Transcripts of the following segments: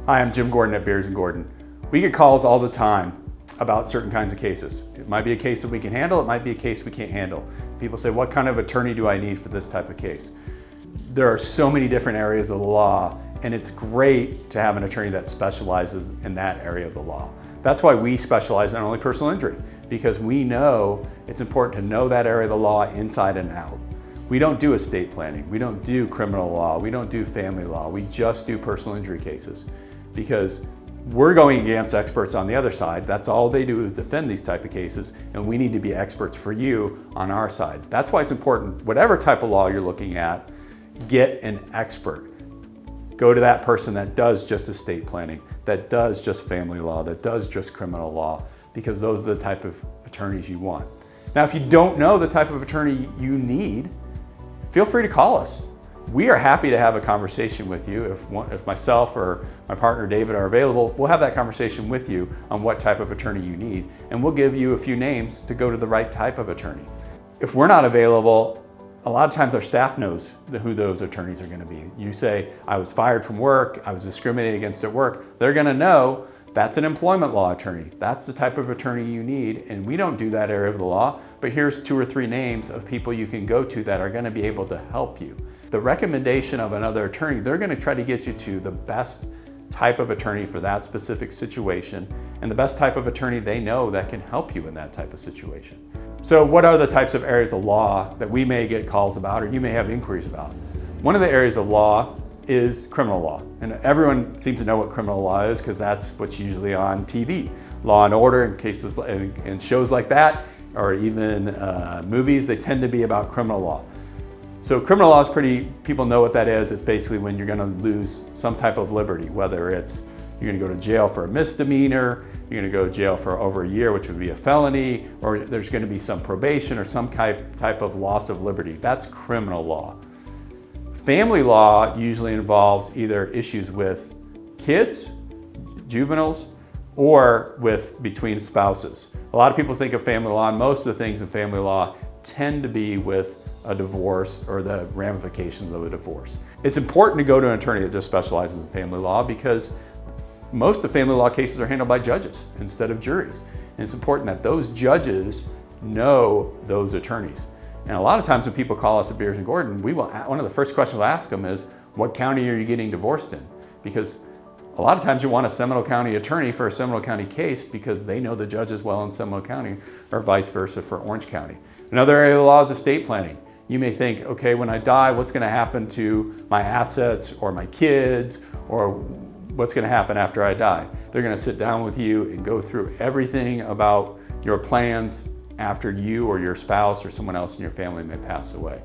Hi, I'm Jim Gordon at Beers & Gordon. We get calls all the time about certain kinds of cases. It might be a case that we can handle, it might be a case we can't handle. People say, what kind of attorney do I need for this type of case? There are so many different areas of the law, and it's great to have an attorney that specializes in that area of the law. That's why we specialize in only personal injury, because we know it's important to know that area of the law inside and out. We don't do estate planning, we don't do criminal law, we don't do family law, we just do personal injury cases. Because we're going against experts on the other side. That's all they do is defend these type of cases, and we need to be experts for you on our side. That's why it's important, whatever type of law you're looking at, get an expert. Go to that person that does just estate planning, that does just family law, that does just criminal law, because those are the type of attorneys you want. Now, if you don't know the type of attorney you need, feel free to call us. We are happy to have a conversation with you. If myself or my partner David are available, we'll have that conversation with you on what type of attorney you need, and we'll give you a few names to go to the right type of attorney. If we're not available, a lot of times our staff knows who those attorneys are going to be. You say, I was fired from work, I was discriminated against at work, they're going to know that's an employment law attorney. That's the type of attorney you need, and we don't do that area of the law, but here's 2 or 3 names of people you can go to that are going to be able to help you. The recommendation of another attorney, they're going to try to get you to the best type of attorney for that specific situation, and the best type of attorney they know that can help you in that type of situation. So what are the types of areas of law that we may get calls about or you may have inquiries about? One of the areas of law is criminal law, and everyone seems to know what criminal law is because that's what's usually on TV. Law and Order and cases and shows like that, or even movies, they tend to be about criminal law. So criminal law is people know what that is. It's basically when you're going to lose some type of liberty, whether it's you're going to go to jail for a misdemeanor, you're going to go to jail for over a year, which would be a felony, or there's going to be some probation or some type of loss of liberty. That's criminal law. Family law usually involves either issues with kids, juveniles, or between spouses. A lot of people think of family law, and most of the things in family law tend to be with a divorce or the ramifications of a divorce. It's important to go to an attorney that just specializes in family law because most of family law cases are handled by judges instead of juries. And it's important that those judges know those attorneys. And a lot of times when people call us at Beers & Gordon, one of the first questions we'll ask them is, what county are you getting divorced in? Because a lot of times you want a Seminole County attorney for a Seminole County case because they know the judges well in Seminole County, or vice versa for Orange County. Another area of the law is estate planning. You may think, okay, when I die, what's going to happen to my assets or my kids, or what's going to happen after I die? They're going to sit down with you and go through everything about your plans after you or your spouse or someone else in your family may pass away.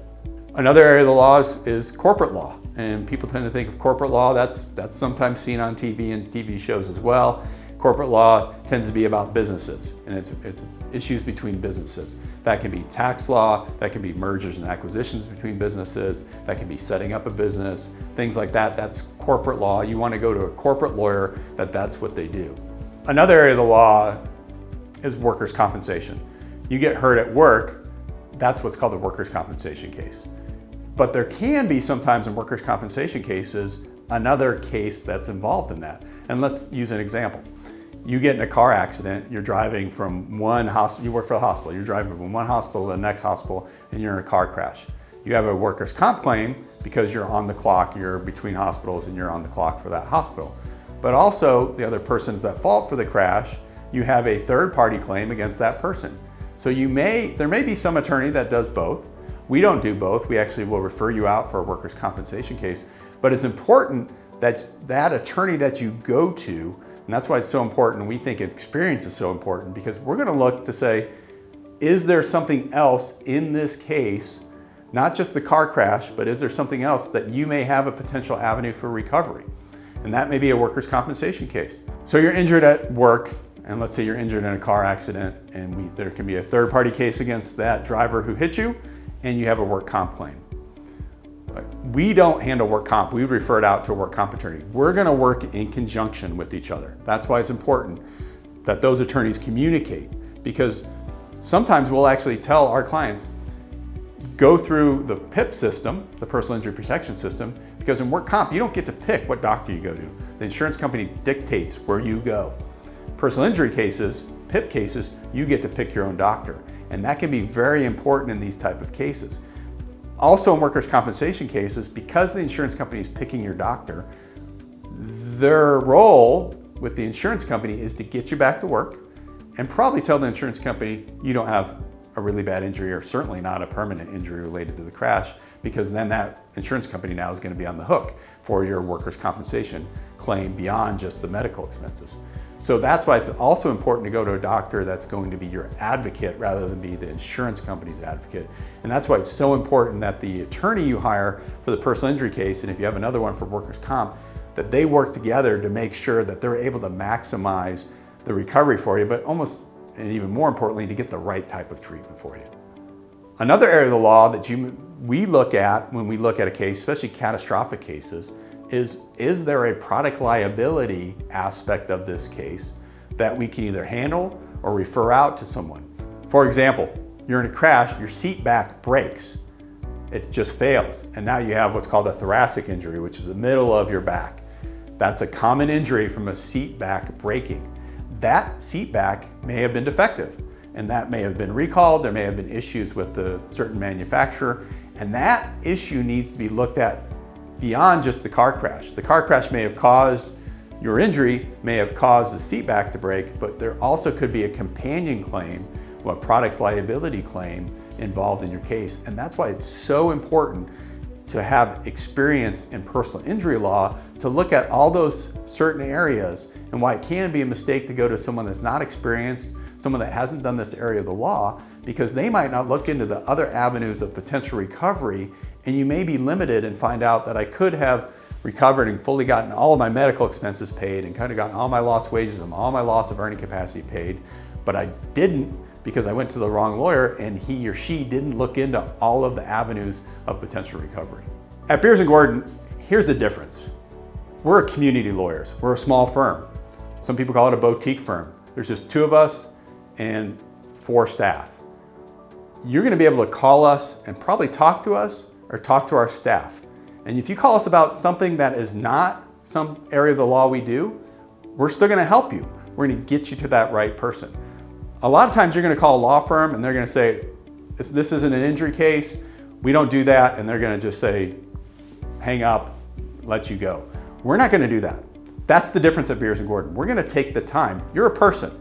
Another area of the law is corporate law, and people tend to think of corporate law, that's sometimes seen on TV and TV shows as well. Corporate law tends to be about businesses, and it's issues between businesses. That can be tax law, that can be mergers and acquisitions between businesses, that can be setting up a business, things like that. That's corporate law. You want to go to a corporate lawyer that's what they do. Another area of the law is workers' compensation. You get hurt at work, that's what's called a workers' compensation case. But there can be sometimes in workers' compensation cases another case that's involved in that. And let's use an example. You get in a car accident, you're driving from one hospital, you work for a hospital, you're driving from one hospital to the next hospital, and you're in a car crash. You have a workers' comp claim because you're on the clock, you're between hospitals and you're on the clock for that hospital. But also, the other person's at fault for the crash, you have a third-party claim against that person. So there may be some attorney that does both. We don't do both. We actually will refer you out for a workers' compensation case. But it's important that that attorney that you go to, and that's why it's so important, and we think experience is so important, because we're going to look to say, is there something else in this case, not just the car crash, but is there something else that you may have a potential avenue for recovery? And that may be a workers' compensation case. So you're injured at work, and let's say you're injured in a car accident, and there can be a third-party case against that driver who hit you, and you have a work comp claim. We don't handle work comp. We refer it out to a work comp attorney. We're going to work in conjunction with each other. That's why it's important that those attorneys communicate, because sometimes we'll actually tell our clients, go through the PIP system, the personal injury protection system, because in work comp, you don't get to pick what doctor you go to. The insurance company dictates where you go. Personal injury cases, PIP cases, you get to pick your own doctor. And that can be very important in these type of cases. Also in workers' compensation cases, because the insurance company is picking your doctor, their role with the insurance company is to get you back to work and probably tell the insurance company you don't have a really bad injury, or certainly not a permanent injury related to the crash, because then that insurance company now is going to be on the hook for your workers' compensation claim beyond just the medical expenses. So that's why it's also important to go to a doctor that's going to be your advocate rather than be the insurance company's advocate. And that's why it's so important that the attorney you hire for the personal injury case, and if you have another one for workers' comp, that they work together to make sure that they're able to maximize the recovery for you, but almost, and even more importantly, to get the right type of treatment for you. Another area of the law that we look at when we look at a case, especially catastrophic cases, is there a product liability aspect of this case that we can either handle or refer out to someone? For example, you're in a crash, your seat back breaks. It just fails. And now you have what's called a thoracic injury, which is the middle of your back. That's a common injury from a seat back breaking. That seat back may have been defective, and that may have been recalled. There may have been issues with the certain manufacturer, and that issue needs to be looked at beyond just the car crash. The car crash may have caused your injury, may have caused the seat back to break, but there also could be a companion claim, a products liability claim involved in your case. And that's why it's so important to have experience in personal injury law to look at all those certain areas, and why it can be a mistake to go to someone that's not experienced, someone that hasn't done this area of the law, because they might not look into the other avenues of potential recovery, and you may be limited and find out that I could have recovered and fully gotten all of my medical expenses paid and kind of gotten all my lost wages and all my loss of earning capacity paid, but I didn't because I went to the wrong lawyer and he or she didn't look into all of the avenues of potential recovery. At Beers & Gordon, here's the difference. We're community lawyers. We're a small firm. Some people call it a boutique firm. There's just 2 of us and 4 staff. You're gonna be able to call us and probably talk to us or talk to our staff. And if you call us about something that is not some area of the law we do, we're still gonna help you. We're gonna get you to that right person. A lot of times you're gonna call a law firm and they're gonna say, this isn't an injury case, we don't do that, and they're gonna just say, hang up, let you go. We're not gonna do that. That's the difference at Beers & Gordon. We're gonna take the time. You're a person.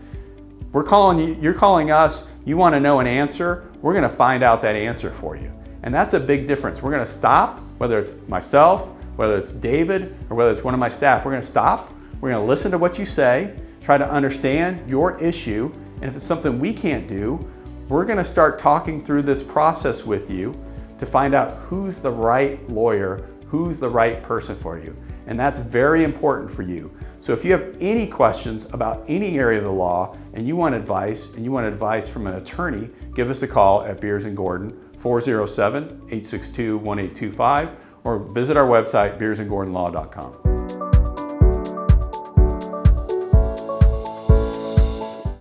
We're calling you, you're calling us, you wanna know an answer, we're gonna find out that answer for you. And that's a big difference. We're gonna stop, whether it's myself, whether it's David, or whether it's one of my staff, we're gonna stop, we're gonna listen to what you say, try to understand your issue, and if it's something we can't do, we're gonna start talking through this process with you to find out who's the right lawyer, who's the right person for you. And that's very important for you. So if you have any questions about any area of the law and you want advice, from an attorney, give us a call at Beers & Gordon, 407-862-1825, or visit our website, beersandgordonlaw.com.